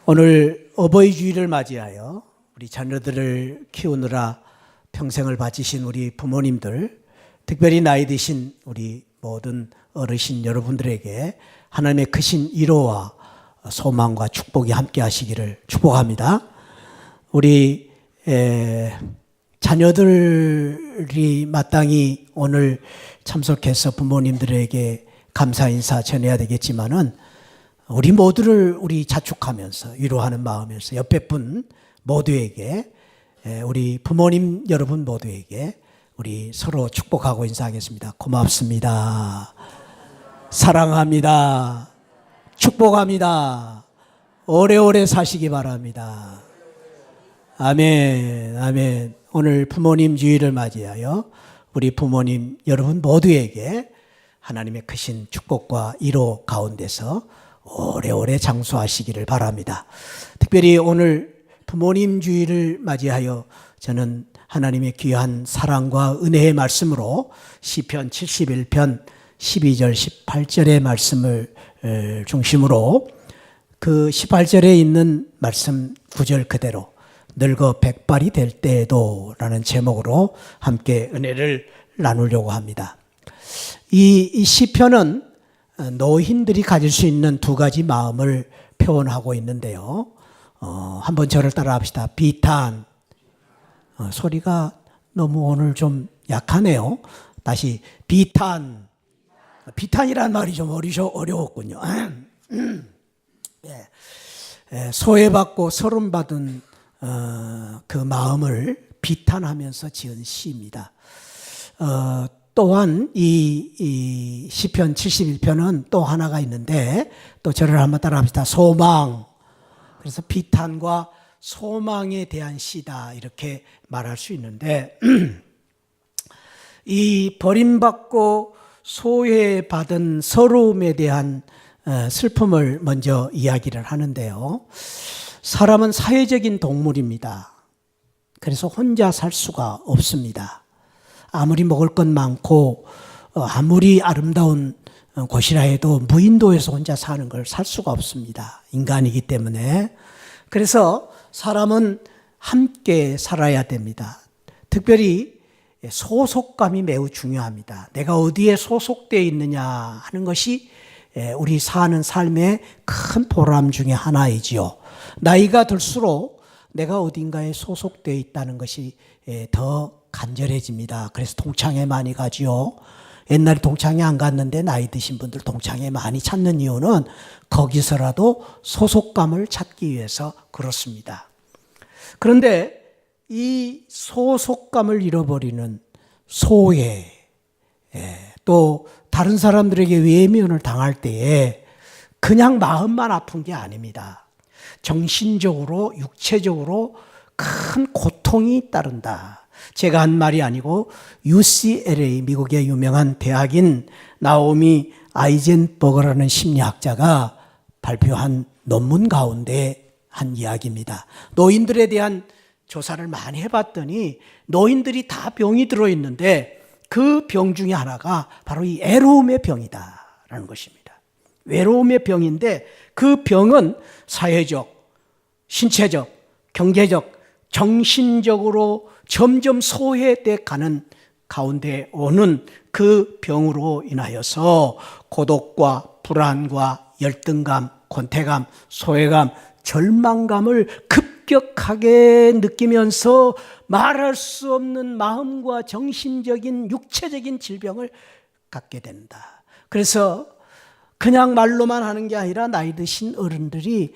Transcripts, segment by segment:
오늘 어버이 주일을 맞이하여 우리 자녀들을 키우느라 평생을 바치신 우리 부모님들, 특별히 나이 드신 우리 모든 어르신 여러분들에게 하나님의 크신 위로와 소망과 축복이 함께 하시기를 축복합니다. 우리 자녀들이 마땅히 오늘 참석해서 부모님들에게 감사 인사 전해야 되겠지만은 우리 모두를 우리 자축하면서 위로하는 마음에서 옆에 분 모두에게, 우리 부모님 여러분 모두에게 우리 서로 축복하고 인사하겠습니다. 고맙습니다. 사랑합니다. 축복합니다. 오래오래 사시기 바랍니다. 아멘, 아멘. 오늘 부모님 주일을 맞이하여 우리 부모님 여러분 모두에게 하나님의 크신 축복과 위로 가운데서 오래오래 장수하시기를 바랍니다. 특별히 오늘 부모님 주일을 맞이하여 저는 하나님의 귀한 사랑과 은혜의 말씀으로 시편 71편 12절 18절의 말씀을 중심으로 그 18절에 있는 말씀 9절 그대로 늙어 백발이 될 때에도 라는 제목으로 함께 은혜를 나누려고 합니다. 이 시편은 노인들이 가질 수 있는 두 가지 마음을 표현하고 있는데요. 한번 저를 따라 합시다. 비탄. 소리가 너무 오늘 좀 약하네요. 다시 비탄. 비탄이라는 말이 좀 어려웠군요. 소외받고 서름받은 그 마음을 비탄하면서 지은 시입니다. 또한 이 시편 71편은 또 하나가 있는데 또 저를 한번 따라 합시다. 소망. 그래서 비탄과 소망에 대한 시다 이렇게 말할 수 있는데 이 버림받고 소외받은 서러움에 대한 슬픔을 먼저 이야기를 하는데요. 사람은 사회적인 동물입니다. 그래서 혼자 살 수가 없습니다. 아무리 먹을 것 많고 아무리 아름다운 곳이라 해도 무인도에서 혼자 사는 걸 살 수가 없습니다. 인간이기 때문에. 그래서 사람은 함께 살아야 됩니다. 특별히 소속감이 매우 중요합니다. 내가 어디에 소속되어 있느냐 하는 것이 우리 사는 삶의 큰 보람 중에 하나이지요. 나이가 들수록 내가 어딘가에 소속되어 있다는 것이 더 간절해집니다. 그래서 동창회 많이 가지요. 옛날에 동창회 안 갔는데 나이 드신 분들 동창회 많이 찾는 이유는 거기서라도 소속감을 찾기 위해서 그렇습니다. 그런데 이 소속감을 잃어버리는 소외, 또 다른 사람들에게 외면을 당할 때에 그냥 마음만 아픈 게 아닙니다. 정신적으로, 육체적으로 큰 고통이 따른다. 제가 한 말이 아니고 UCLA 미국의 유명한 대학인 나오미 아이젠버거라는 심리학자가 발표한 논문 가운데 한 이야기입니다. 노인들에 대한 조사를 많이 해봤더니 노인들이 다 병이 들어있는데 그 병 중에 하나가 바로 이 애로움의 병이다라는 것입니다. 외로움의 병인데 그 병은 사회적, 신체적, 경제적, 정신적으로 점점 소외돼 가는 가운데 오는 그 병으로 인하여서 고독과 불안과 열등감, 권태감, 소외감, 절망감을 급격하게 느끼면서 말할 수 없는 마음과 정신적인 육체적인 질병을 갖게 된다. 그래서 그냥 말로만 하는 게 아니라 나이 드신 어른들이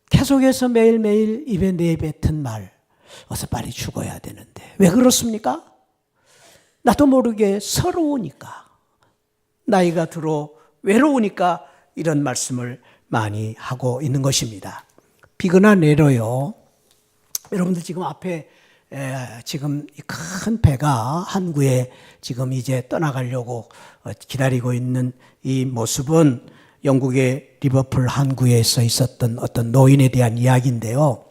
계속해서 매일매일 입에 내뱉은 말, 어서 빨리 죽어야 되는데 왜 그렇습니까? 나도 모르게 서러우니까, 나이가 들어 외로우니까 이런 말씀을 많이 하고 있는 것입니다. 비거나 내로요. 여러분들 지금 앞에 지금 큰 배가 항구에 지금 이제 떠나가려고 기다리고 있는 이 모습은 영국의 리버풀 항구에서 있었던 어떤 노인에 대한 이야기인데요.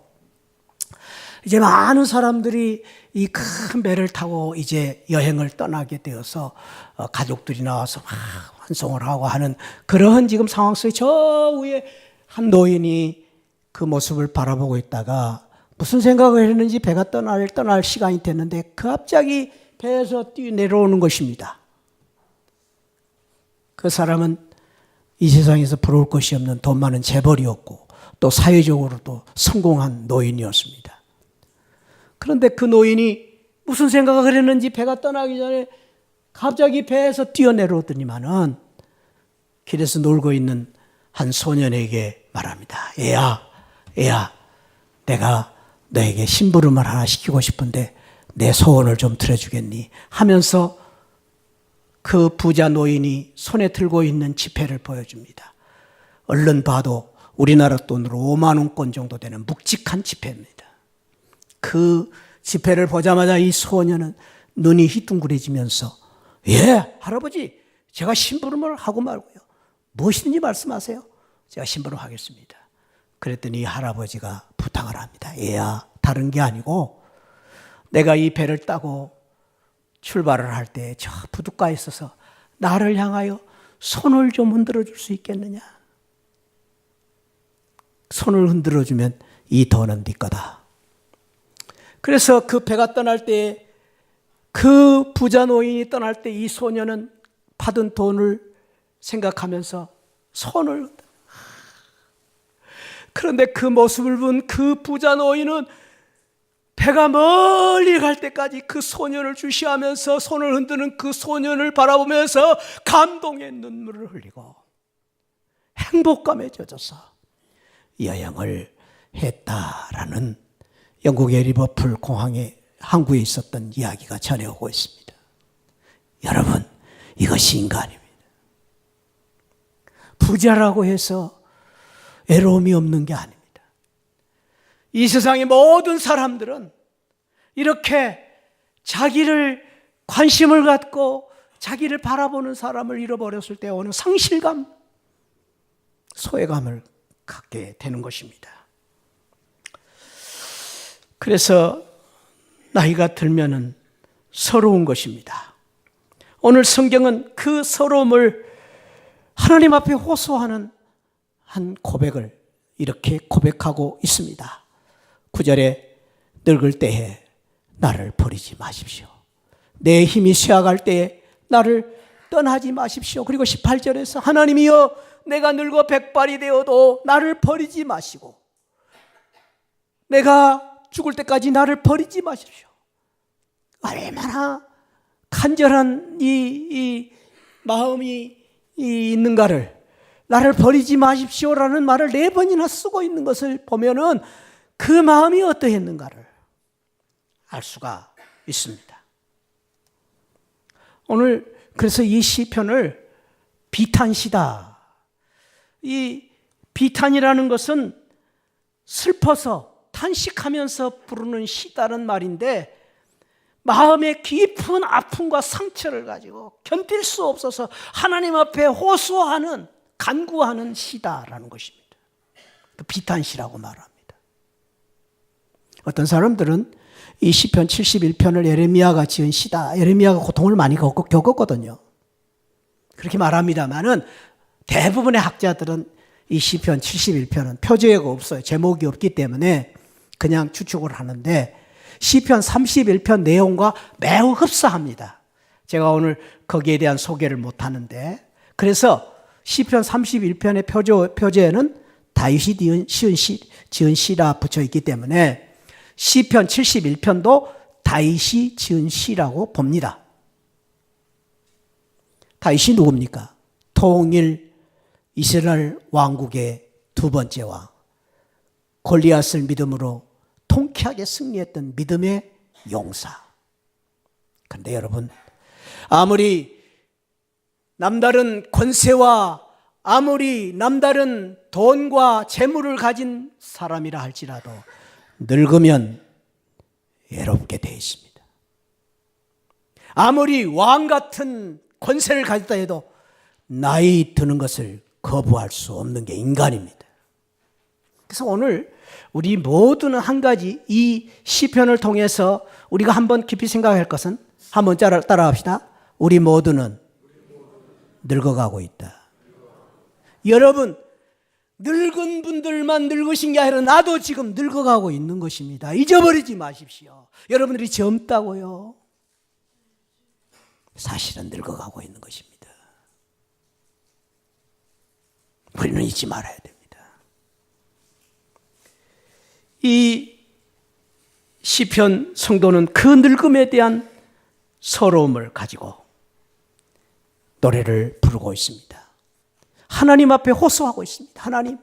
이제 많은 사람들이 이 큰 배를 타고 이제 여행을 떠나게 되어서 가족들이 나와서 막 환송을 하고 하는 그러한 지금 상황 속에 저 위에 한 노인이 그 모습을 바라보고 있다가 무슨 생각을 했는지 배가 떠날 시간이 됐는데 갑자기 배에서 뛰어내려오는 것입니다. 그 사람은 이 세상에서 부러울 것이 없는 돈 많은 재벌이었고 또 사회적으로도 성공한 노인이었습니다. 그런데 그 노인이 무슨 생각을 했는지 배가 떠나기 전에 갑자기 배에서 뛰어내려오더니만은 길에서 놀고 있는 한 소년에게 말합니다. 애야, 내가 너에게 심부름을 하나 시키고 싶은데 내 소원을 좀 들어주겠니? 하면서 그 부자 노인이 손에 들고 있는 지폐를 보여줍니다. 얼른 봐도 우리나라 돈으로 5만 원권 정도 되는 묵직한 지폐입니다. 그 지폐를 보자마자 이 소년은 눈이 휘둥그레지면서 예, 할아버지, 제가 심부름을 하고 말고요. 무엇이든지 말씀하세요. 제가 심부름하겠습니다. 그랬더니 이 할아버지가 부탁을 합니다. 얘야, 다른 게 아니고 내가 이 배를 따고 출발을 할 때 저 부둣가에 있어서 나를 향하여 손을 좀 흔들어 줄 수 있겠느냐? 손을 흔들어 주면 이 돈은 네 거다. 그래서 그 배가 떠날 때 그 부자 노인이 떠날 때 이 소년은 받은 돈을 생각하면서 손을 흔들어. 그런데 그 모습을 본 그 부자 노인은 배가 멀리 갈 때까지 그 소년을 주시하면서 손을 흔드는 그 소년을 바라보면서 감동의 눈물을 흘리고 행복감에 젖어서 여행을 했다라는 영국의 리버풀 공항에 항구에 있었던 이야기가 전해오고 있습니다. 여러분, 이것이 인간입니다. 부자라고 해서 외로움이 없는 게 아닙니다. 이 세상의 모든 사람들은 이렇게 자기를 관심을 갖고 자기를 바라보는 사람을 잃어버렸을 때 오는 상실감, 소외감을 갖게 되는 것입니다. 그래서 나이가 들면은 서러운 것입니다. 오늘 성경은 그 서러움을 하나님 앞에 호소하는 한 고백을 이렇게 고백하고 있습니다. 9절에 늙을 때에 나를 버리지 마십시오. 내 힘이 쇠약할 때에 나를 떠나지 마십시오. 그리고 18절에서 하나님이여 내가 늙어 백발이 되어도 나를 버리지 마시고 내가 죽을 때까지 나를 버리지 마십시오. 얼마나 간절한 이 마음이 있는가를, 나를 버리지 마십시오라는 말을 4번이나 쓰고 있는 것을 보면은 그 마음이 어떠했는가를 알 수가 있습니다. 오늘 그래서 이 시편을 비탄시다. 이 비탄이라는 것은 슬퍼서 탄식하면서 부르는 시다는 말인데 마음의 깊은 아픔과 상처를 가지고 견딜 수 없어서 하나님 앞에 호소하는, 간구하는 시다라는 것입니다. 그 비탄시라고 말합니다. 어떤 사람들은 이 시편 71편을 예레미야가 지은 시다, 예레미야가 고통을 많이 겪었거든요. 그렇게 말합니다만은 대부분의 학자들은 이 시편 71편은 표제가 없어요. 제목이 없기 때문에 그냥 추측을 하는데 시편 31편 내용과 매우 흡사합니다. 제가 오늘 거기에 대한 소개를 못하는데, 그래서 시편 31편의 표제에는 다윗이 지은 시라 붙여 있기 때문에 시편 71편도 다윗이 지은 시라고 봅니다. 다윗이 누굽니까? 통일 이스라엘 왕국의 두 번째 왕, 골리앗을 믿음으로 통쾌하게 승리했던 믿음의 용사. 그런데 여러분, 아무리 남다른 권세와 아무리 남다른 돈과 재물을 가진 사람이라 할지라도 늙으면 외롭게 되어 있습니다. 아무리 왕 같은 권세를 가졌다 해도 나이 드는 것을 거부할 수 없는 게 인간입니다. 그래서 오늘 우리 모두는 한 가지 이 시편을 통해서 우리가 한번 깊이 생각할 것은, 한번 따라합시다. 우리 모두는 늙어가고 있다. 여러분, 늙은 분들만 늙으신 게 아니라 나도 지금 늙어가고 있는 것입니다. 잊어버리지 마십시오. 여러분들이 젊다고요. 사실은 늙어가고 있는 것입니다. 우리는 잊지 말아야 됩니다. 이 시편 성도는 그 늙음에 대한 서러움을 가지고 노래를 부르고 있습니다. 하나님 앞에 호소하고 있습니다. 하나님,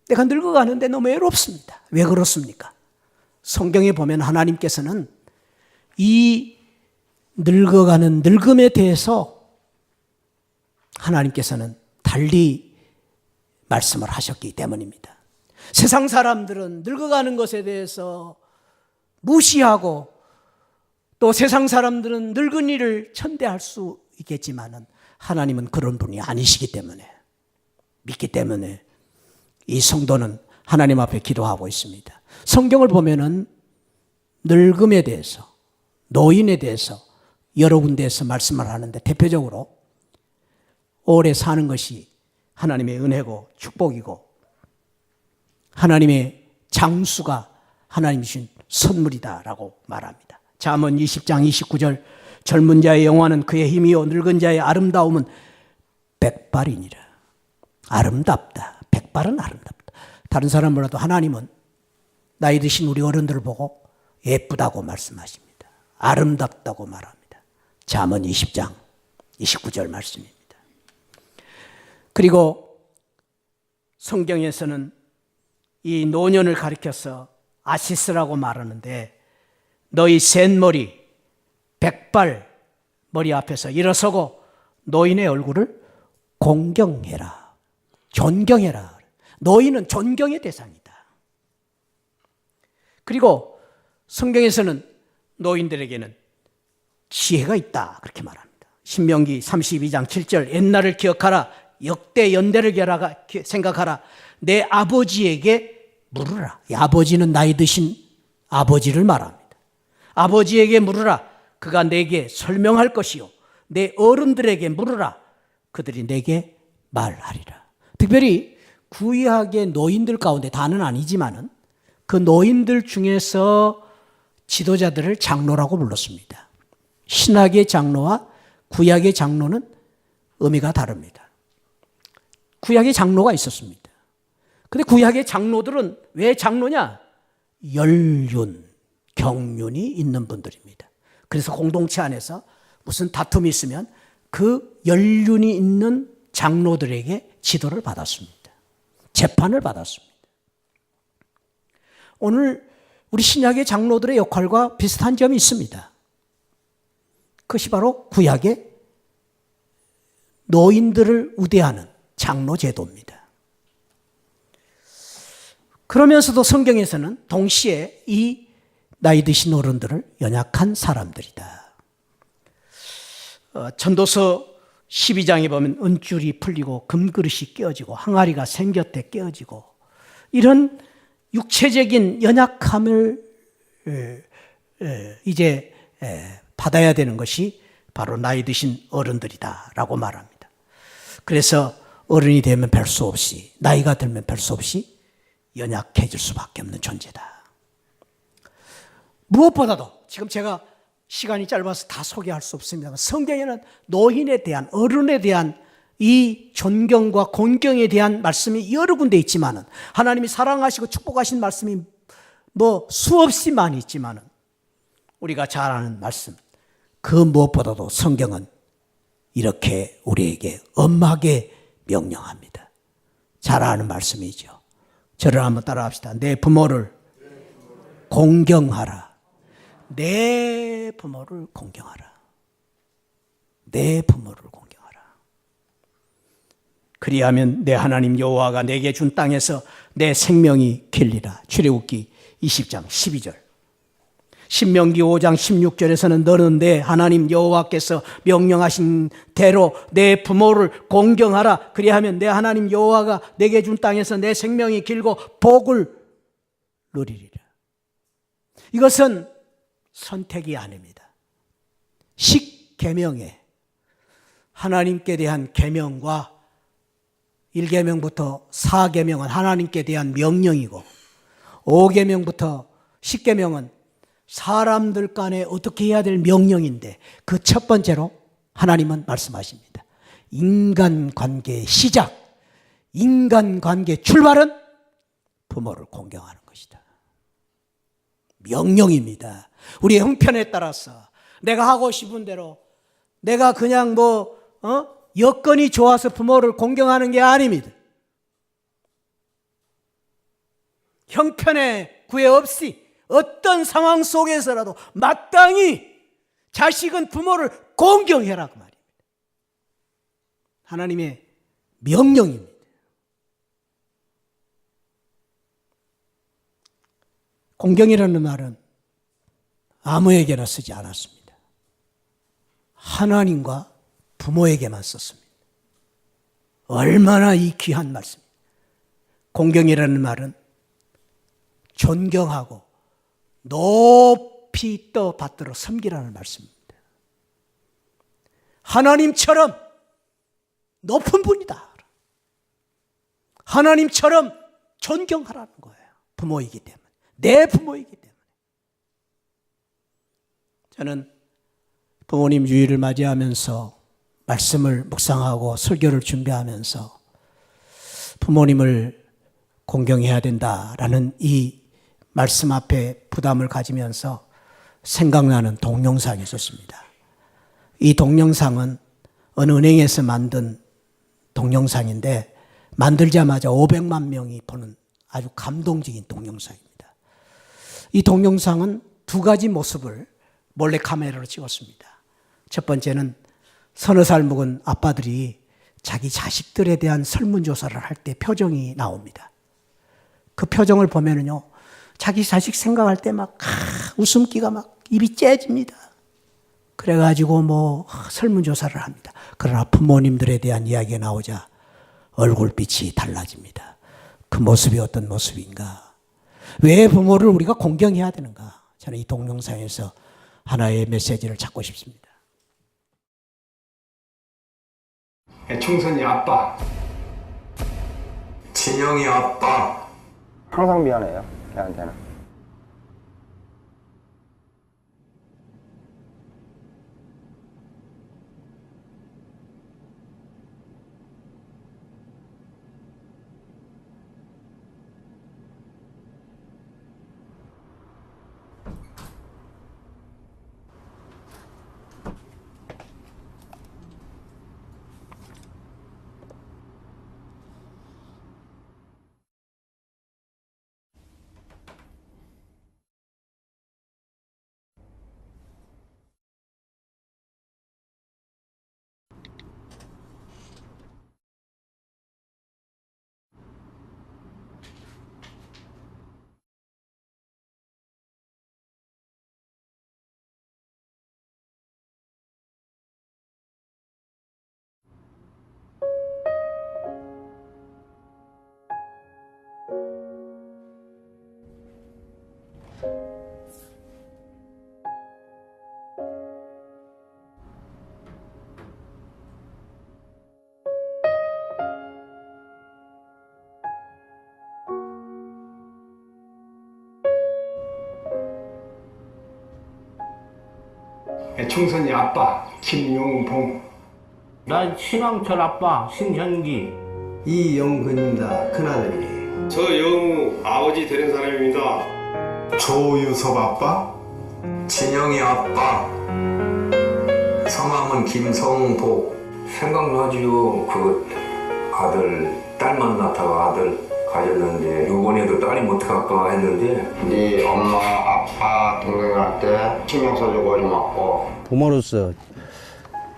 내가 늙어가는데 너무 외롭습니다. 왜 그렇습니까? 성경에 보면 하나님께서는 이 늙어가는 늙음에 대해서 하나님께서는 달리 말씀을 하셨기 때문입니다. 세상 사람들은 늙어가는 것에 대해서 무시하고 또 세상 사람들은 늙은이를 천대할 수 있겠지만은 하나님은 그런 분이 아니시기 때문에, 믿기 때문에 이 성도는 하나님 앞에 기도하고 있습니다. 성경을 보면은 늙음에 대해서, 노인에 대해서 여러 군데에서 말씀을 하는데 대표적으로 오래 사는 것이 하나님의 은혜고 축복이고 하나님의 장수가 하나님 주신 선물이다라고 말합니다. 잠언 20장 29절 젊은 자의 영화는 그의 힘이요 늙은 자의 아름다움은 백발이니라. 아름답다. 백발은 아름답다. 다른 사람 몰라도 하나님은 나이 드신 우리 어른들을 보고 예쁘다고 말씀하십니다. 아름답다고 말합니다. 잠언 20장 29절 말씀입니다. 그리고 성경에서는 이 노년을 가리켜서 아시스라고 말하는데 너희 센 머리, 백발 머리 앞에서 일어서고 노인의 얼굴을 공경해라. 존경해라. 노인은 존경의 대상이다. 그리고 성경에서는 노인들에게는 지혜가 있다. 그렇게 말합니다. 신명기 32장 7절 옛날을 기억하라. 역대 연대를 생각하라. 내 아버지에게 물으라. 이 아버지는 나이 드신 아버지를 말합니다. 아버지에게 물으라. 그가 내게 설명할 것이요. 내 어른들에게 물으라. 그들이 내게 말하리라. 특별히 구약의 노인들 가운데 다는 아니지만은 그 노인들 중에서 지도자들을 장로라고 불렀습니다. 신학의 장로와 구약의 장로는 의미가 다릅니다. 구약의 장로가 있었습니다. 근데 구약의 장로들은 왜 장로냐? 연륜, 경륜이 있는 분들입니다. 그래서 공동체 안에서 무슨 다툼이 있으면 그 연륜이 있는 장로들에게 지도를 받았습니다. 재판을 받았습니다. 오늘 우리 신약의 장로들의 역할과 비슷한 점이 있습니다. 그것이 바로 구약의 노인들을 우대하는 장로 제도입니다. 그러면서도 성경에서는 동시에 이 나이 드신 어른들을 연약한 사람들이다. 전도서 12장에 보면 은줄이 풀리고 금그릇이 깨어지고 항아리가 생겼대 깨어지고 이런 육체적인 연약함을 이제 받아야 되는 것이 바로 나이 드신 어른들이다라고 말합니다. 그래서 어른이 되면 별 수 없이 나이가 들면 별 수 없이 연약해질 수밖에 없는 존재다. 무엇보다도 지금 제가 시간이 짧아서 다 소개할 수 없습니다만 성경에는 노인에 대한 어른에 대한 이 존경과 공경에 대한 말씀이 여러 군데 있지만은 하나님이 사랑하시고 축복하신 말씀이 뭐 수없이 많이 있지만은 우리가 잘 아는 말씀 그 무엇보다도 성경은 이렇게 우리에게 엄하게 명령합니다. 잘 아는 말씀이죠. 저를 한번 따라합시다. 내 부모를 공경하라. 내 부모를 공경하라. 내 부모를 공경하라. 그리하면 내 하나님 여호와가 내게 준 땅에서 내 생명이 길리라. 출애굽기 20장 12절. 신명기 5장 16절에서는 너는 내 하나님 여호와께서 명령하신 대로 내 부모를 공경하라. 그리하면 내 하나님 여호와가 내게 준 땅에서 내 생명이 길고 복을 누리리라. 이것은 선택이 아닙니다. 십계명에 하나님께 대한 계명과 1계명부터 4계명은 하나님께 대한 명령이고 5계명부터 10계명은 사람들 간에 어떻게 해야 될 명령인데 그 첫 번째로 하나님은 말씀하십니다. 인간관계의 시작, 인간관계의 출발은 부모를 공경하는 것이다. 명령입니다. 우리의 형편에 따라서 내가 하고 싶은 대로 내가 그냥 여건이 좋아서 부모를 공경하는 게 아닙니다. 형편에 구애 없이 어떤 상황 속에서라도 마땅히 자식은 부모를 공경해라 그 말입니다. 하나님의 명령입니다. 공경이라는 말은 아무에게나 쓰지 않았습니다. 하나님과 부모에게만 썼습니다. 얼마나 이 귀한 말씀입니다. 공경이라는 말은 존경하고 높이 떠받들어 섬기라는 말씀입니다. 하나님처럼 높은 분이다. 하나님처럼 존경하라는 거예요. 부모이기 때문에. 내 부모이기 때문에. 저는 부모님 주일을 맞이하면서 말씀을 묵상하고 설교를 준비하면서 부모님을 공경해야 된다라는 이 말씀 앞에 부담을 가지면서 생각나는 동영상이 있었습니다. 이 동영상은 어느 은행에서 만든 동영상인데 만들자마자 500만 명이 보는 아주 감동적인 동영상입니다. 이 동영상은 두 가지 모습을 몰래 카메라로 찍었습니다. 첫 번째는 서너 살 먹은 아빠들이 자기 자식들에 대한 설문조사를 할 때 표정이 나옵니다. 그 표정을 보면은요, 자기 자식 생각할 때 막 웃음기가 막 입이 째집니다. 그래가지고 설문조사를 합니다. 그러나 부모님들에 대한 이야기가 나오자 얼굴빛이 달라집니다. 그 모습이 어떤 모습인가? 왜 부모를 우리가 공경해야 되는가? 저는 이 동영상에서 하나의 메시지를 찾고 싶습니다. 총선이 아빠, 진영이 아빠. 항상 미안해요, 걔한테는. 총선이 아빠, 김용봉. 난 신왕철 아빠 신현기. 이영근입니다. 큰아들이. 저 영우 아버지 되는 사람입니다. 조유섭 아빠. 진영이 아빠. 성함은 김성복. 생각나지요. 그 아들 딸 만나다가 아들 가졌는데 이번에도 딸이 못할까 했는데 네 엄마, 아빠, 동생한테 신경 써주고 고맙고. 부모로서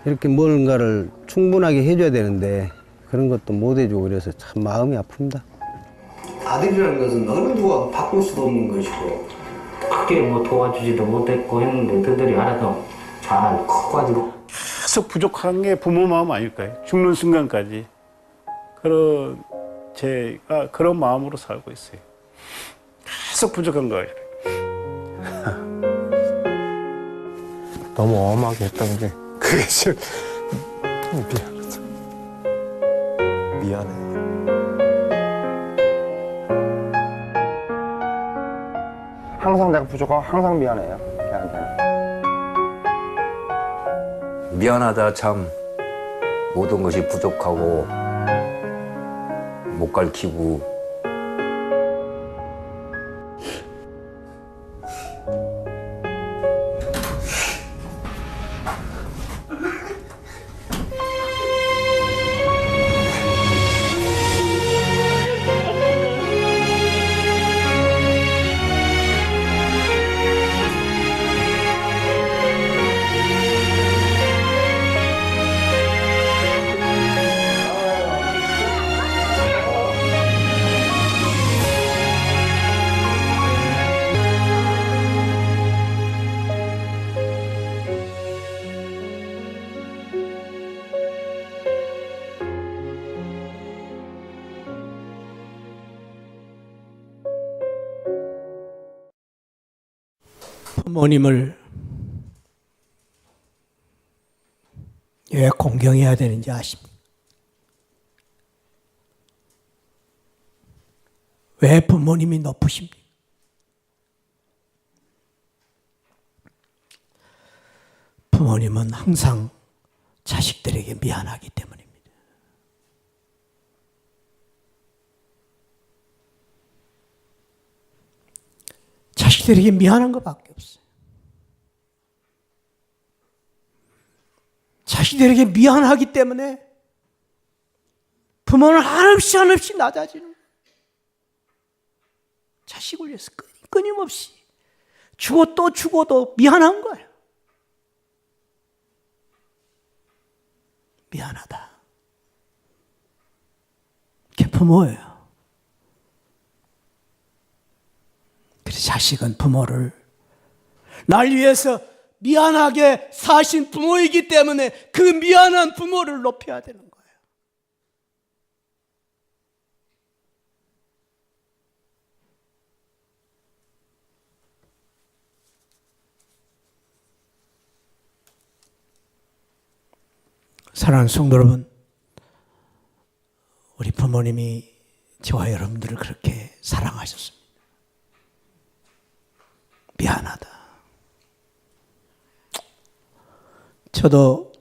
이렇게 뭔가를 충분하게 해줘야 되는데 그런 것도 못 해주고 그래서 참 마음이 아픕니다. 아들이라는 것은 어느 누가 바꿀 수도 없는 것이고 크게 도와주지도 못했고 했는데 그들이 알아서 잘 커가지고. 계속 부족한 게 부모 마음 아닐까요? 죽는 순간까지. 제가 그런 마음으로 살고 있어요. 계속 부족한 거예요. 너무 엄하게 했던 게 그게 좀 미안해요. 항상 내가 부족하고 항상 미안해요. 걔한테는. 미안하다 참. 모든 것이 부족하고 못 가르치고 부모님을 왜 공경해야 되는지 아십니까? 왜 부모님이 높으십니까? 부모님은 항상 자식들에게 미안하기 때문입니다. 자식들에게 미안한 것밖에 없어요. 자식들에게 미안하기 때문에 부모는 한없이 낮아지는 거예요. 자식을 위해서 끊임없이 주고 또 주고도 미안한 거예요. 미안하다. 그게 부모예요. 그래서 자식은 부모를 날 위해서 미안하게 사신 부모이기 때문에 그 미안한 부모를 높여야 되는 거예요. 사랑하는 성도 여러분, 우리 부모님이 저와 여러분들을 그렇게 사랑하셨습니다. 미안하다. 저도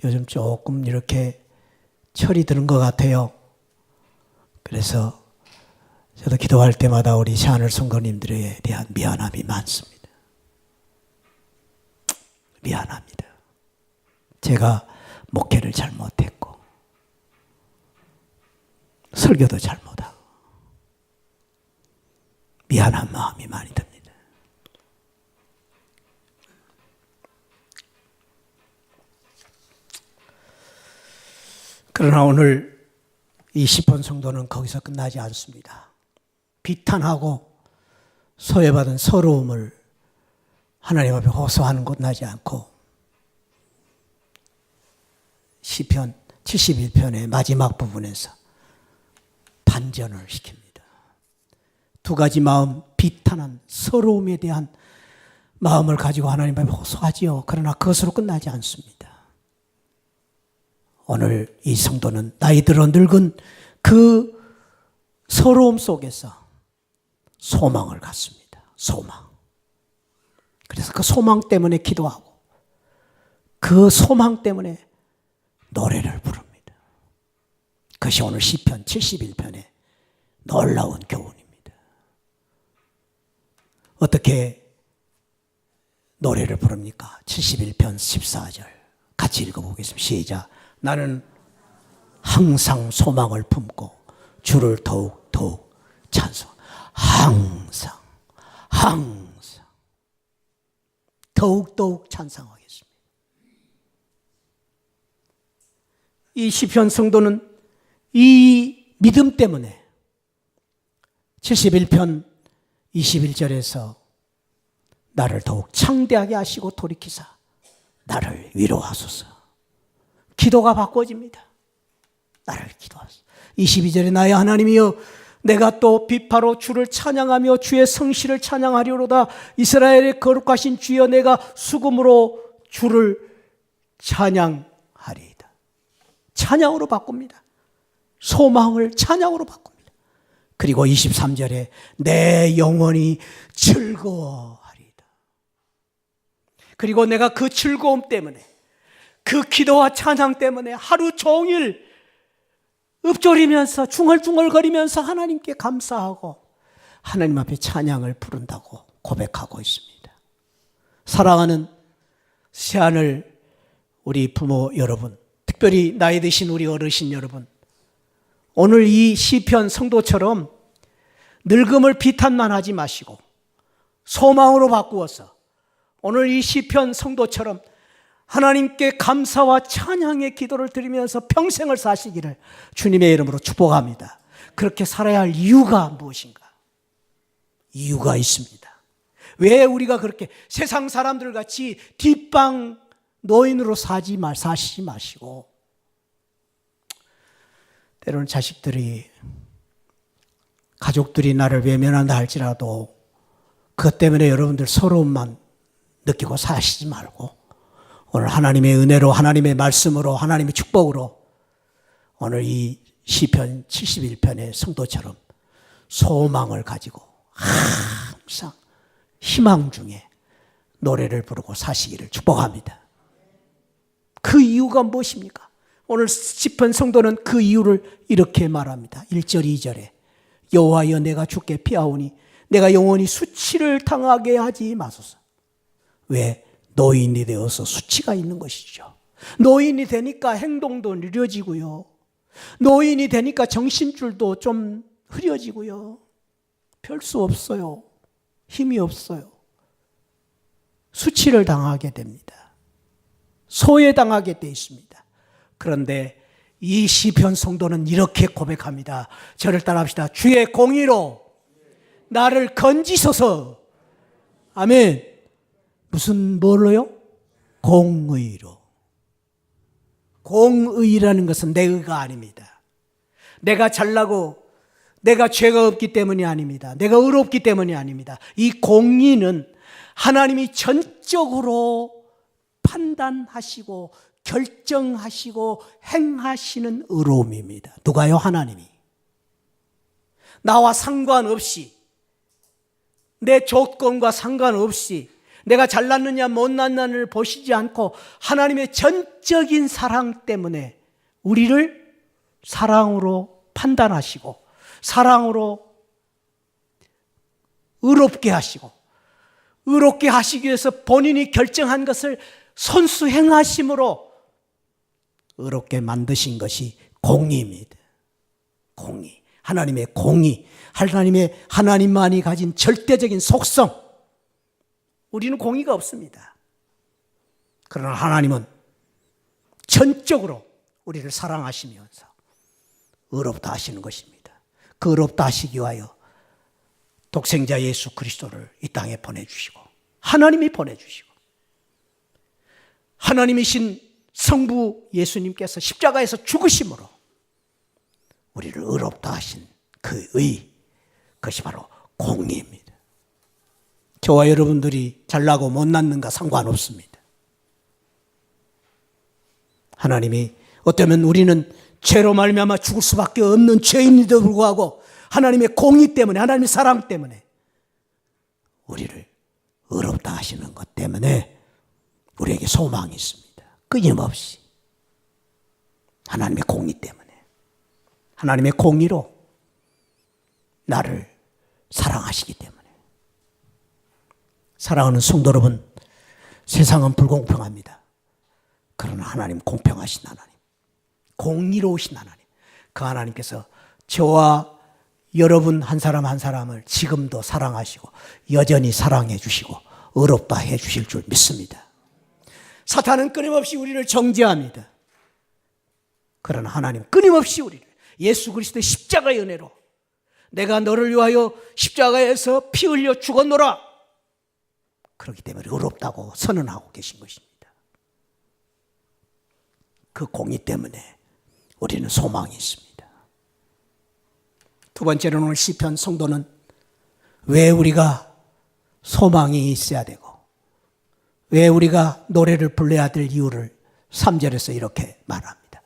요즘 조금 이렇게 철이 드는 것 같아요. 그래서 저도 기도할 때마다 우리 새하늘 성도님들에 대한 미안함이 많습니다. 미안합니다. 제가 목회를 잘못했고 설교도 잘못하고 미안한 마음이 많이 듭니다. 그러나 오늘 이 시편 성도는 거기서 끝나지 않습니다. 비탄하고 소외받은 서러움을 하나님 앞에 호소하는 곳 나지 않고 시편 71편의 마지막 부분에서 반전을 시킵니다. 두 가지 마음, 비탄한 서러움에 대한 마음을 가지고 하나님 앞에 호소하지요. 그러나 그것으로 끝나지 않습니다. 오늘 이 성도는 나이 들어 늙은 그 서러움 속에서 소망을 갖습니다. 소망. 그래서 그 소망 때문에 기도하고 그 소망 때문에 노래를 부릅니다. 그것이 오늘 시편 71편의 놀라운 교훈입니다. 어떻게 노래를 부릅니까? 71편 14절 같이 읽어보겠습니다. 시작. 나는 항상 소망을 품고 주를 더욱 찬송. 항상 더욱 찬송하겠습니다. 이 시편 성도는 이 믿음 때문에 71편 21절에서 나를 더욱 창대하게 하시고 돌이키사 나를 위로하소서. 기도가 바꿔집니다. 나를 기도하소서. 22절에 나의 하나님이여 내가 또 비파로 주를 찬양하며 주의 성실을 찬양하리로다. 이스라엘의 거룩하신 주여 내가 수금으로 주를 찬양하리이다. 찬양으로 바꿉니다. 소망을 찬양으로 바꿉니다. 그리고 23절에 내 영혼이 즐거워하리이다. 그리고 내가 그 즐거움 때문에, 그 기도와 찬양 때문에 하루 종일 읊조리면서 중얼중얼거리면서 하나님께 감사하고 하나님 앞에 찬양을 부른다고 고백하고 있습니다. 사랑하는 새하늘 우리 부모 여러분, 특별히 나이 드신 우리 어르신 여러분, 오늘 이 시편 성도처럼 늙음을 비탄만 하지 마시고 소망으로 바꾸어서 오늘 이 시편 성도처럼 하나님께 감사와 찬양의 기도를 드리면서 평생을 사시기를 주님의 이름으로 축복합니다. 그렇게 살아야 할 이유가 무엇인가? 이유가 있습니다. 왜 우리가 그렇게 세상 사람들 같이 뒷방 노인으로 사시지 마시고, 때로는 자식들이, 가족들이 나를 외면한다 할지라도 그것 때문에 여러분들 서러움만 느끼고 사시지 말고, 오늘 하나님의 은혜로, 하나님의 말씀으로, 하나님의 축복으로 오늘 이 시편 71편의 성도처럼 소망을 가지고 항상 희망 중에 노래를 부르고 사시기를 축복합니다. 그 이유가 무엇입니까? 오늘 시편 성도는 그 이유를 이렇게 말합니다. 1절 2절에 여호와여 내가 주께 피하오니 내가 영원히 수치를 당하게 하지 마소서. 왜? 노인이 되어서 수치가 있는 것이죠. 노인이 되니까 행동도 느려지고요. 노인이 되니까 정신줄도 좀 흐려지고요. 별 수 없어요. 힘이 없어요. 수치를 당하게 됩니다. 소외당하게 돼 있습니다. 그런데 이 시편 성도는 이렇게 고백합니다. 저를 따라합시다. 주의 공의로 나를 건지소서. 아멘. 무슨 뭘로요? 공의로. 공의라는 것은 내 의가 아닙니다. 내가 잘나고 내가 죄가 없기 때문이 아닙니다. 내가 의롭기 때문이 아닙니다. 이 공의는 하나님이 전적으로 판단하시고 결정하시고 행하시는 의로움입니다. 누가요? 하나님이. 나와 상관없이, 내 조건과 상관없이 내가 잘났느냐 못났느냐를 보시지 않고 하나님의 전적인 사랑 때문에 우리를 사랑으로 판단하시고 사랑으로 의롭게 하시고 의롭게 하시기 위해서 본인이 결정한 것을 손수 행하심으로 의롭게 만드신 것이 공의입니다. 공의. 하나님의 공의. 하나님만이 가진 절대적인 속성. 우리는 공의가 없습니다. 그러나 하나님은 전적으로 우리를 사랑하시면서 의롭다 하시는 것입니다. 그 의롭다 하시기 위하여 독생자 예수 그리스도를 이 땅에 보내주시고 하나님이 보내주시고 하나님이신 성부 예수님께서 십자가에서 죽으심으로 우리를 의롭다 하신 그 의, 그것이 바로 공의입니다. 저와 여러분들이 잘나고 못났는가 상관없습니다. 하나님이 어쩌면 우리는 죄로 말미암아 죽을 수밖에 없는 죄인에도 불구하고 하나님의 공의 때문에, 하나님의 사랑 때문에 우리를 의롭다 하시는 것 때문에 우리에게 소망이 있습니다. 끊임없이 하나님의 공의 때문에, 하나님의 공의로 나를 사랑하시기 때문에. 사랑하는 성도 여러분, 세상은 불공평합니다. 그러나 하나님 공평하신 하나님, 공의로우신 하나님, 그 하나님께서 저와 여러분 한 사람 한 사람을 지금도 사랑하시고 여전히 사랑해 주시고 의롭다 해 주실 줄 믿습니다. 사탄은 끊임없이 우리를 정죄합니다. 그러나 하나님 끊임없이 우리를 예수 그리스도의 십자가의 은혜로 내가 너를 위하여 십자가에서 피 흘려 죽었노라, 그렇기 때문에 의롭다고 선언하고 계신 것입니다. 그 공의 때문에 우리는 소망이 있습니다. 두 번째로는 오늘 시편 성도는 왜 우리가 소망이 있어야 되고 왜 우리가 노래를 불러야 될 이유를 3절에서 이렇게 말합니다.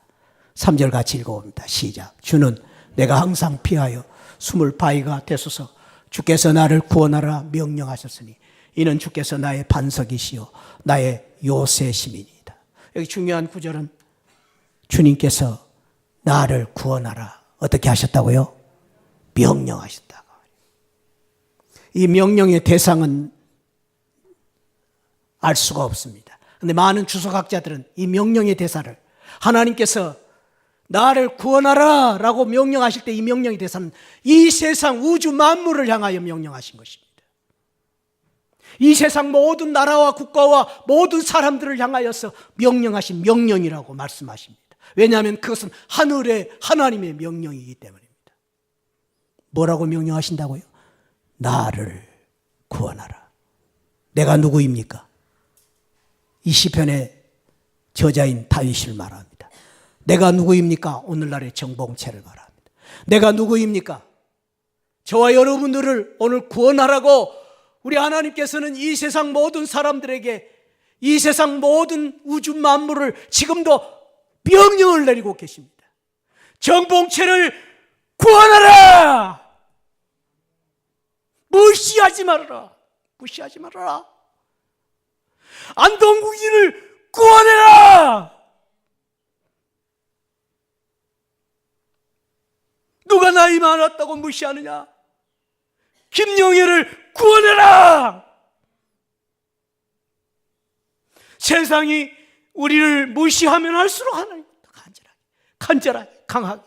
3절 같이 읽어봅니다. 시작. 주는 내가 항상 피하여 숨을 바위가 되소서. 주께서 나를 구원하라 명령하셨으니 이는 주께서 나의 반석이시요 나의 요새심이니이다. 여기 중요한 구절은 주님께서 나를 구원하라 어떻게 하셨다고요? 명령하셨다고. 이 명령의 대상은 알 수가 없습니다. 그런데 많은 주석학자들은 이 명령의 대사를 하나님께서 나를 구원하라 라고 명령하실 때 이 명령의 대사는 이 세상 우주 만물을 향하여 명령하신 것입니다. 이 세상 모든 나라와 국가와 모든 사람들을 향하여서 명령하신 명령이라고 말씀하십니다. 왜냐하면 그것은 하늘의 하나님의 명령이기 때문입니다. 뭐라고 명령하신다고요? 나를 구원하라. 내가 누구입니까? 이 시편의 저자인 다윗을 말합니다. 내가 누구입니까? 오늘날의 정봉채를 말합니다. 내가 누구입니까? 저와 여러분들을 오늘 구원하라고 우리 하나님께서는 이 세상 모든 사람들에게 이 세상 모든 우주 만물을 지금도 명령을 내리고 계십니다. 정봉채를 구원하라! 무시하지 말아라. 무시하지 말아라. 안동국인을 구원해라. 누가 나이 많았다고 무시하느냐? 김용희를 구원해라. 세상이 우리를 무시하면 할수록 하나님 간절하게 강하게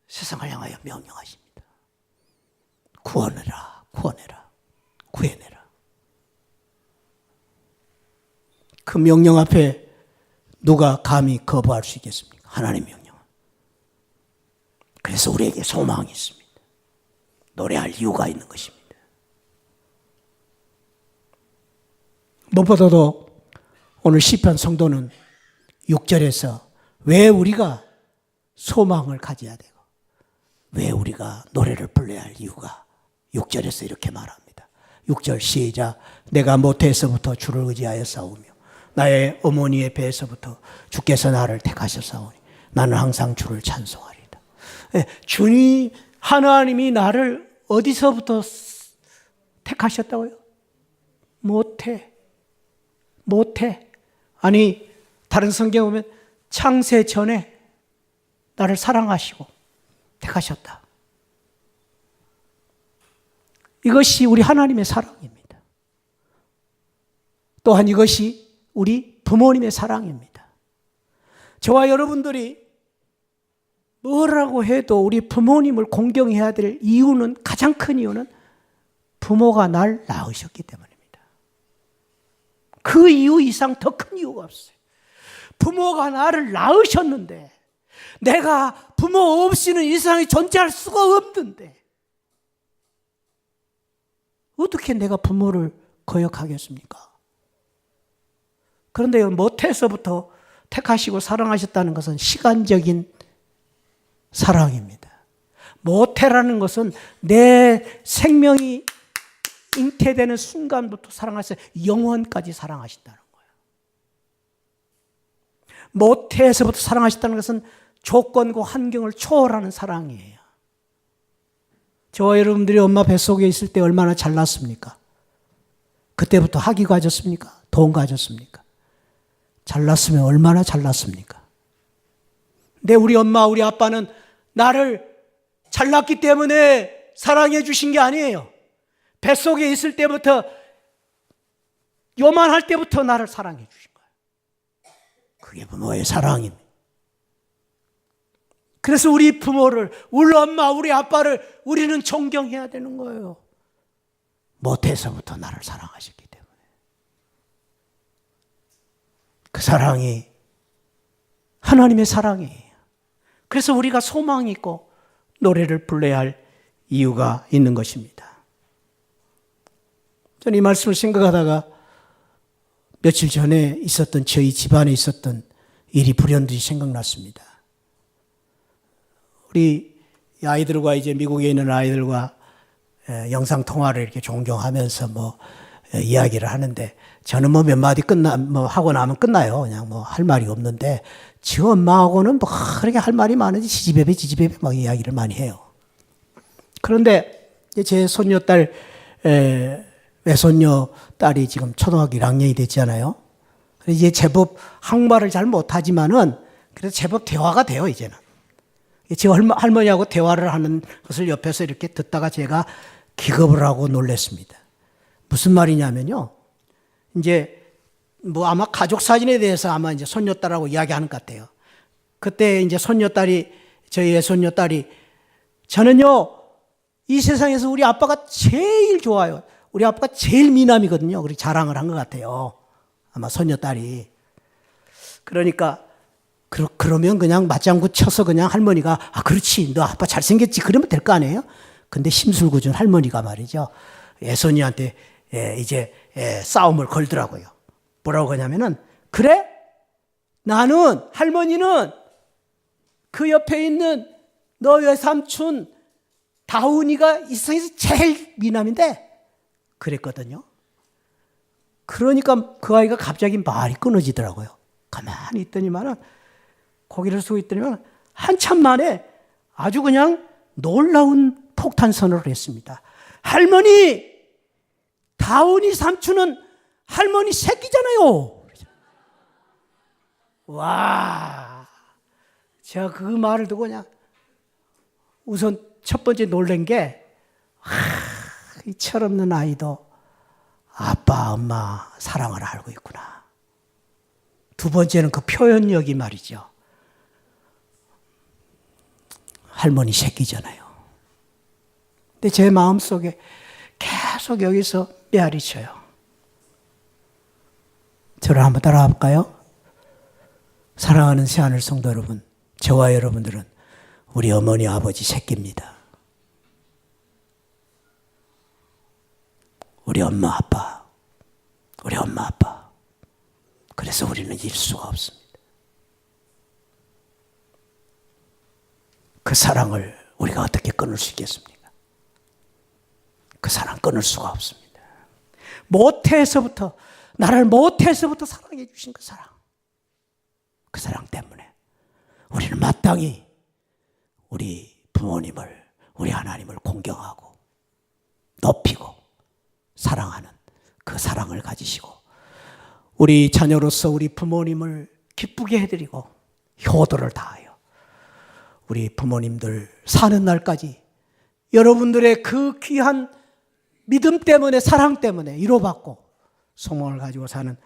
세상을 향하여 명령하십니다. 구원해라, 구원해라, 구해내라. 그 명령 앞에 누가 감히 거부할 수 있겠습니까? 하나님 명령. 그래서 우리에게 소망이 있습니다. 노래할 이유가 있는 것입니다. 무엇보다도 오늘 시편 성도는 6절에서 왜 우리가 소망을 가져야 되고 왜 우리가 노래를 불러야 할 이유가 6절에서 이렇게 말합니다. 6절 시작. 내가 모태에서부터 주를 의지하여 싸우며 나의 어머니의 배에서부터 주께서 나를 택하셨사오니 나는 항상 주를 찬송하리이다. 주님 하나님이 나를 어디서부터 택하셨다고요? 모태. 아니 다른 성경에 보면 창세 전에 나를 사랑하시고 택하셨다. 이것이 우리 하나님의 사랑입니다. 또한 이것이 우리 부모님의 사랑입니다. 저와 여러분들이 뭐라고 해도 우리 부모님을 공경해야 될 이유는, 가장 큰 이유는 부모가 날 낳으셨기 때문입니다. 그 이유 이상 더 큰 이유가 없어요. 부모가 나를 낳으셨는데 내가 부모 없이는 이 세상에 존재할 수가 없는데 어떻게 내가 부모를 거역하겠습니까? 그런데 모태에서부터 택하시고 사랑하셨다는 것은 시간적인 사랑입니다. 모태라는 것은 내 생명이 잉태되는 순간부터 사랑하셔서 영원까지 사랑하신다는 거예요. 모태에서부터 사랑하셨다는 것은 조건과 환경을 초월하는 사랑이에요. 저와 여러분들이 엄마 뱃속에 있을 때 얼마나 잘났습니까? 그때부터 학위 가졌습니까? 돈 가졌습니까? 잘났으면 얼마나 잘났습니까? 근데 우리 엄마, 우리 아빠는 나를 잘났기 때문에 사랑해 주신 게 아니에요. 뱃속에 있을 때부터, 요만할 때부터 나를 사랑해 주신 거예요. 그게 부모의 사랑입니다. 그래서 우리 부모를, 우리 엄마, 우리 아빠를 우리는 존경해야 되는 거예요. 모태에서부터 나를 사랑하셨기 때문에. 그 사랑이 하나님의 사랑이에요. 그래서 우리가 소망이 있고 노래를 불러야 할 이유가 있는 것입니다. 저는 이 말씀을 생각하다가 며칠 전에 있었던, 저희 집안에 있었던 일이 불현듯이 생각났습니다. 우리 아이들과, 이제 미국에 있는 아이들과 영상통화를 이렇게 종종 하면서 이야기를 하는데, 저는 몇 마디 하고 나면 끝나요. 그냥 할 말이 없는데, 지 엄마하고는 그렇게 할 말이 많은지 지지배배 막 이야기를 많이 해요. 그런데 제 손녀딸, 외손녀 딸이 지금 초등학교 1학년이 됐잖아요. 이제 제법 한국말을 잘 못하지만은 그래도 제법 대화가 돼요, 이제는. 제 할머니하고 대화를 하는 것을 옆에서 이렇게 듣다가 제가 기겁을 하고 놀랐습니다. 무슨 말이냐면요. 이제 뭐 아마 가족 사진에 대해서 아마 이제 손녀딸하고 이야기하는 것 같아요. 그때 이제 손녀딸이, 저희 외손녀딸이, 저는요, 이 세상에서 우리 아빠가 제일 좋아요. 우리 아빠가 제일 미남이거든요. 그렇게 자랑을 한 것 같아요. 아마 손녀딸이. 그러니까, 그러면 그냥 맞장구 쳐서 그냥 할머니가, 아, 그렇지. 너 아빠 잘생겼지. 그러면 될 거 아니에요? 근데 심술궂은 할머니가 말이죠. 애손이한테 이제 싸움을 걸더라고요. 뭐라고 하냐면은, 그래? 나는, 할머니는 그 옆에 있는 너 외삼촌 다운이가 이 세상에서 제일 미남인데 그랬거든요. 그러니까 그 아이가 갑자기 말이 끊어지더라고요. 가만히 있더니만은 고개를 숙이고 있더니만 한참 만에 아주 그냥 놀라운 폭탄 선언을 했습니다. 할머니, 다운이 삼촌은 할머니 새끼잖아요. 와, 제가 그 말을 듣고 그냥 우선 첫 번째 놀란 게, 이 철없는 아이도 아빠, 엄마 사랑을 알고 있구나. 두 번째는 그 표현력이 말이죠. 할머니 새끼잖아요. 근데 제 마음속에 계속 여기서 메아리 쳐요. 저를 한번 따라가 볼까요? 사랑하는 새하늘 성도 여러분, 저와 여러분들은 우리 어머니, 아버지 새끼입니다. 우리 엄마, 아빠. 우리 엄마, 아빠. 그래서 우리는 잃을 수가 없습니다. 그 사랑을 우리가 어떻게 끊을 수 있겠습니까? 그 사랑 끊을 수가 없습니다. 모태에서부터, 나를 모태에서부터 사랑해 주신 그 사랑. 그 사랑 때문에 우리는 마땅히 우리 부모님을, 우리 하나님을 공경하고 높이고 사랑하는 그 사랑을 가지시고 우리 자녀로서 우리 부모님을 기쁘게 해드리고 효도를 다하여 우리 부모님들 사는 날까지 여러분들의 그 귀한 믿음 때문에, 사랑 때문에 위로받고 소망을 가지고 사는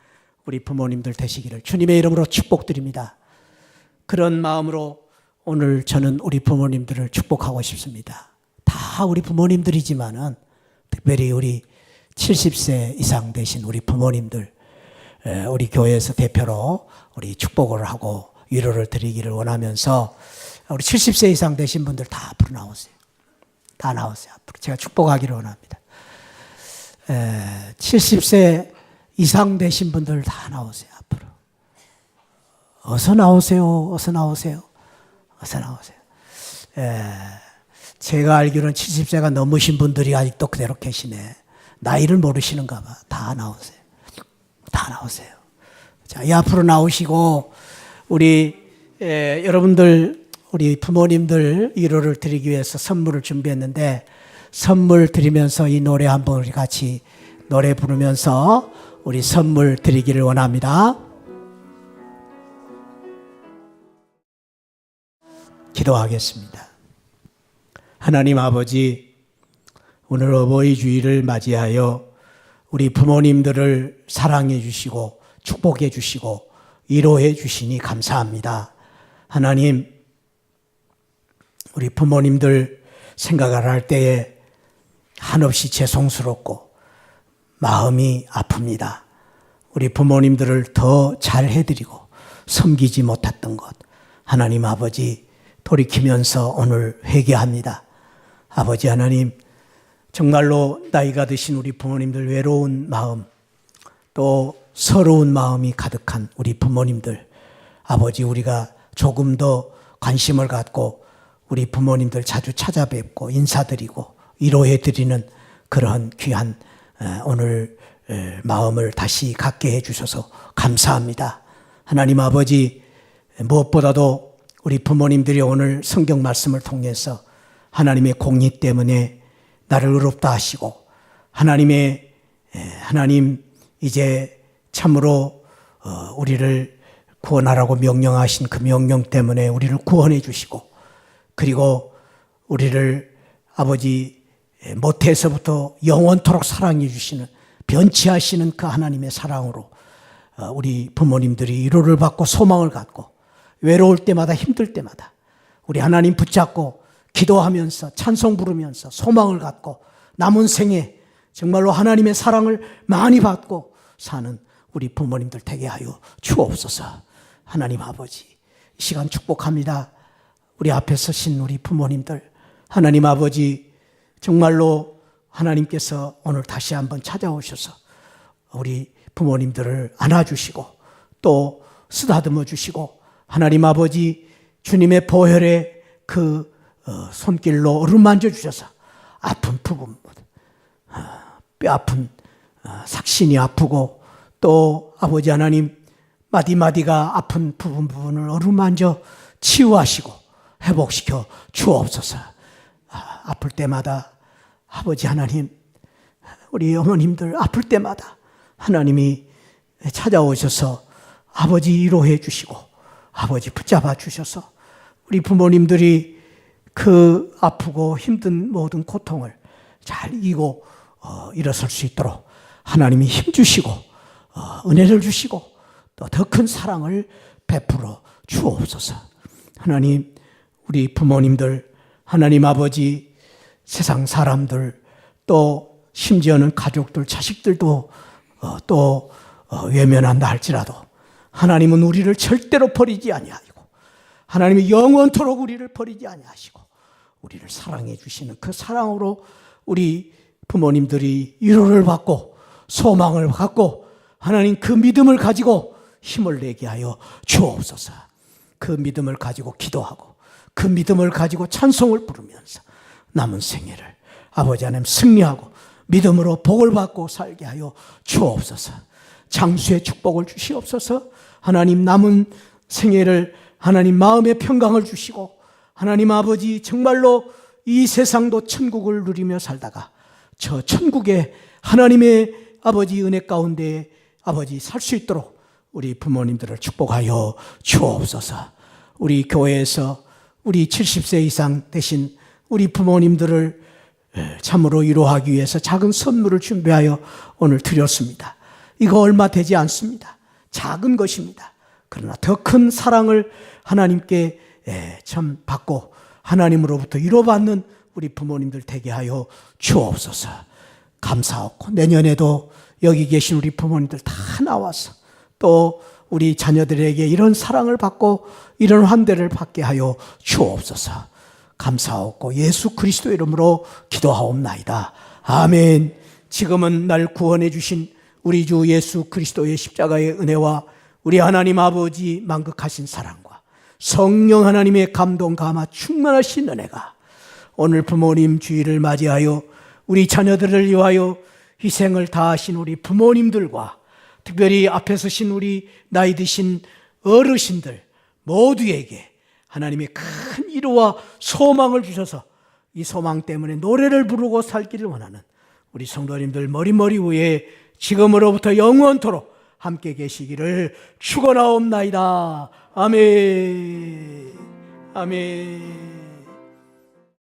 우리 부모님들 되시기를 주님의 이름으로 축복드립니다. 그런 마음으로 오늘 저는 우리 부모님들을 축복하고 싶습니다. 다 우리 부모님들이지만은 특별히 우리 70세 이상 되신 우리 부모님들, 우리 교회에서 대표로 우리 축복을 하고 위로를 드리기를 원하면서 우리 70세 이상 되신 분들 다 앞으로 나오세요. 다 나오세요. 앞으로 제가 축복하기를 원합니다. 70세 이상 되신 분들 다 나오세요. 앞으로. 어서 나오세요. 어서 나오세요. 어서 나오세요. 제가 알기로는 70세가 넘으신 분들이 아직도 그대로 계시네. 나이를 모르시는가 봐. 다 나오세요. 다 나오세요. 자, 이 앞으로 나오시고 우리 여러분들, 우리 부모님들 위로를 드리기 위해서 선물을 준비했는데 선물 드리면서 이 노래 한번 우리 같이 노래 부르면서 우리 선물 드리기를 원합니다. 기도하겠습니다. 하나님 아버지, 오늘 어버이 주일을 맞이하여 우리 부모님들을 사랑해 주시고 축복해 주시고 위로해 주시니 감사합니다. 하나님, 우리 부모님들 생각을 할 때에 한없이 죄송스럽고 마음이 아픕니다. 우리 부모님들을 더 잘해드리고 섬기지 못했던 것, 하나님 아버지 돌이키면서 오늘 회개합니다. 아버지 하나님, 정말로 나이가 드신 우리 부모님들 외로운 마음, 또 서러운 마음이 가득한 우리 부모님들, 아버지 우리가 조금 더 관심을 갖고 우리 부모님들 자주 찾아뵙고 인사드리고 위로해드리는 그러한 귀한 오늘 마음을 다시 갖게 해주셔서 감사합니다. 하나님 아버지, 무엇보다도 우리 부모님들이 오늘 성경 말씀을 통해서 하나님의 공의 때문에 나를 의롭다 하시고 하나님 이제 참으로 우리를 구원하라고 명령하신 그 명령 때문에 우리를 구원해 주시고 그리고 우리를 아버지 모태에서부터 영원토록 사랑해 주시는 변치 하시는 그 하나님의 사랑으로 우리 부모님들이 위로를 받고 소망을 갖고 외로울 때마다 힘들 때마다 우리 하나님 붙잡고 기도하면서 찬송 부르면서 소망을 갖고 남은 생에 정말로 하나님의 사랑을 많이 받고 사는 우리 부모님들 되게 하여 주옵소서. 하나님 아버지, 이 시간 축복합니다. 우리 앞에 서신 우리 부모님들, 하나님 아버지, 정말로 하나님께서 오늘 다시 한번 찾아오셔서 우리 부모님들을 안아주시고 또 쓰다듬어 주시고 하나님 아버지 주님의 보혈의 그 손길로 어루만져 주셔서 아픈 부분, 뼈아픈 삭신이 아프고 또 아버지 하나님 마디마디가 아픈 부분을 어루만져 치유하시고 회복시켜 주옵소서. 아플 때마다 아버지 하나님, 우리 어머님들 아플 때마다 하나님이 찾아오셔서 아버지 위로해 주시고 아버지 붙잡아 주셔서 우리 부모님들이 그 아프고 힘든 모든 고통을 잘 이기고 일어설 수 있도록 하나님이 힘 주시고 은혜를 주시고 또 더 큰 사랑을 베풀어 주옵소서. 하나님, 우리 부모님들, 하나님 아버지, 세상 사람들, 또 심지어는 가족들, 자식들도 또 외면한다 할지라도 하나님은 우리를 절대로 버리지 아니하시고 하나님이 영원토록 우리를 버리지 아니하시고 우리를 사랑해 주시는 그 사랑으로 우리 부모님들이 위로를 받고 소망을 갖고 하나님 그 믿음을 가지고 힘을 내게 하여 주옵소서. 그 믿음을 가지고 기도하고 그 믿음을 가지고 찬송을 부르면서 남은 생애를 아버지 하나님 승리하고 믿음으로 복을 받고 살게 하여 주옵소서. 장수의 축복을 주시옵소서. 하나님 남은 생애를 하나님 마음의 평강을 주시고 하나님 아버지 정말로 이 세상도 천국을 누리며 살다가 저 천국의 하나님의 아버지 은혜 가운데 아버지 살 수 있도록 우리 부모님들을 축복하여 주옵소서. 우리 교회에서 우리 70세 이상 되신 우리 부모님들을 참으로 위로하기 위해서 작은 선물을 준비하여 오늘 드렸습니다. 이거 얼마 되지 않습니다. 작은 것입니다. 그러나 더 큰 사랑을 하나님께 참 받고 하나님으로부터 위로받는 우리 부모님들 되게 하여 주옵소서. 감사하고 내년에도 여기 계신 우리 부모님들 다 나와서 또 우리 자녀들에게 이런 사랑을 받고 이런 환대를 받게 하여 주옵소서. 감사하고 예수 그리스도 이름으로 기도하옵나이다. 아멘. 지금은 날 구원해 주신 우리 주 예수 그리스도의 십자가의 은혜와 우리 하나님 아버지 만극하신 사랑과 성령 하나님의 감동 감화 충만하신 은혜가 오늘 부모님 주일을 맞이하여 우리 자녀들을 위하여 희생을 다하신 우리 부모님들과 특별히 앞에 서신 우리 나이 드신 어르신들 모두에게 하나님의 큰 위로와 소망을 주셔서 이 소망 때문에 노래를 부르고 살기를 원하는 우리 성도님들 머리머리 위에 지금으로부터 영원토록 함께 계시기를 축원하옵나이다. 아멘. 아멘.